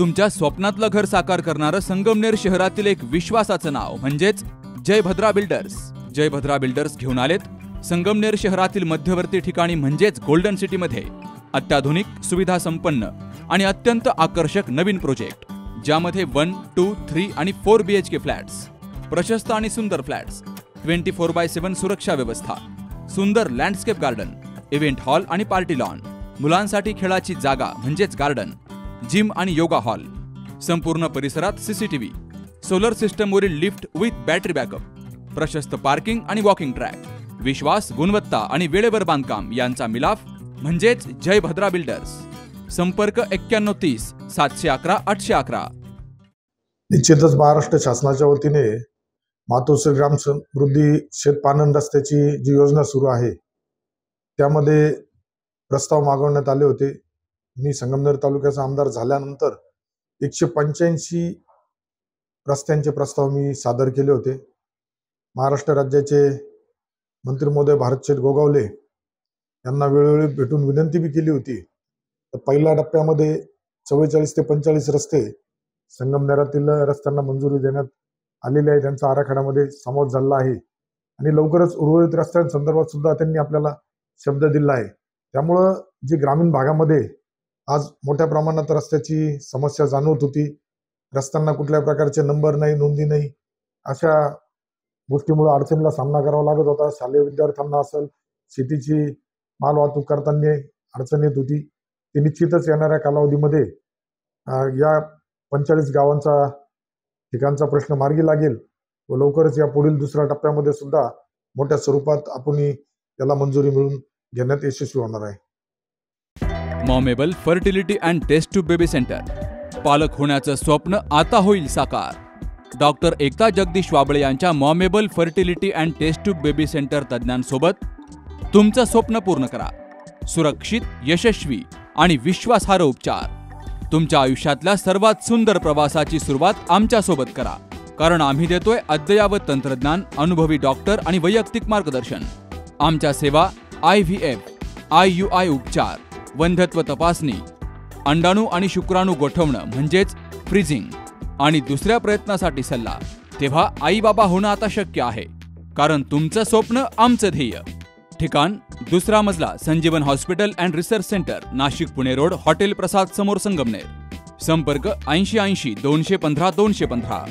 तुमच्या स्वप्नातलं घर साकार करणारं संगमनेर शहरातील एक विश्वासाचं नाव म्हणजेच जयभद्रा बिल्डर्स। जयभद्रा बिल्डर्स घेऊन आलेत संगमनेर शहरातील मध्यवर्ती ठिकाणी म्हणजेच गोल्डन सिटीमध्ये अत्याधुनिक सुविधा संपन्न आणि अत्यंत आकर्षक नवीन प्रोजेक्ट, ज्यामध्ये 1, 2, 3 आणि 4 BHK फ्लॅट्स, प्रशस्त आणि सुंदर फ्लॅट्स, 24/7 सुरक्षा व्यवस्था, सुंदर लँडस्केप गार्डन, इव्हेंट हॉल आणि पार्टी लॉन, मुलांसाठी खेळाची जागा म्हणजेच गार्डन, जिम आणि योगा हॉल, संपूर्ण परिसरात CCTV, सोलर सिस्टमवरील लिफ्ट विथ बॅटरी बॅकअप, प्रशस्त पार्किंग आणि वॉकिंग ट्रॅक, विश्वास, गुणवत्ता आणि वेळेवर बांधकाम यांचा मिलाफ म्हणजेच जयभद्रा बिल्डर्स। संपर्क 9130 711 811। निश्चितच महाराष्ट्र शासनाच्या वतीने मातोश्री ग्राम समृद्धी शेतपानन रस्त्याची जी योजना सुरू आहे त्यामध्ये प्रस्ताव मागवण्यात आले होते। मी संगमनेर तालुक्याचा आमदार झाल्यानंतर 185 रस्त्यांचे प्रस्ताव मी सादर केले होते। महाराष्ट्र राज्याचे मंत्री महोदय भारतशेठ गोगावले यांना वेळोवेळी भेटून विनंती भी केली होती। तर पहिल्या टप्प्यामध्ये 44 ते 45 रस्ते संगमनेरातील रस्त्यांना मंजुरी देण्यात आलेली आहे, त्यांचा आराखड्यामध्ये समावेश झाला आहे आणि लवकरच उर्वरित रस्त्यांसंदर्भात सुद्धा त्यांनी आपल्याला शब्द दिला आहे। त्यामुळे जी ग्रामीण भागामध्ये आज मोठ्या प्रमाणात रस्त्याची समस्या जाणवत होती, रस्त्यांना कुठल्या प्रकारचे नंबर नाही, नोंदी नाही, अशा गोष्टीमुळे अडचणीला सामना करावा लागत होता। शालेय विद्यार्थ्यांना असेल, शेतीची माल वाहतूक करताना अडचण येत होती। ते निश्चितच येणाऱ्या कालावधीमध्ये या 45 गावांचा ठिकाणचा प्रश्न मार्गी लागेल व लवकरच या पुढील दुसऱ्या टप्प्यामध्ये सुद्धा मोठ्या स्वरूपात आपण याला मंजुरी मिळून घेण्यात यशस्वी होणार आहे। Momable fertility and test tube baby centre, पालक होण्याचं स्वप्न आता होईल साकार। डॉक्टर एकता जगदीश वाबळे यांच्या Momable fertility and test tube baby centre तज्ञांसोबत तुमचं स्वप्न पूर्ण करा। सुरक्षित, यशस्वी आणि विश्वासार्ह उपचार। तुमच्या आयुष्यातल्या सर्वात सुंदर प्रवासाची सुरुवात आमच्यासोबत करा, कारण आम्ही देतोय अद्ययावत तंत्रज्ञान, अनुभवी डॉक्टर आणि वैयक्तिक मार्गदर्शन। आमच्या सेवा IVF, IUI उपचार, वंध्यत्व तपासणी, अंडाणू आणि शुक्राणू गोठवणं म्हणजेच फ्रीजिंग आणि दुसऱ्या प्रयत्नासाठी सल्ला। तेव्हा आई बाबा होणं आता शक्य आहे, कारण तुमचं स्वप्न आमचं ध्येय। ठिकाण 2रा मजला, Sanjeevan hospital and research centre, Nashik Pune road, hotel Prasad समोर, संगमनेर। संपर्क 8080 215 215।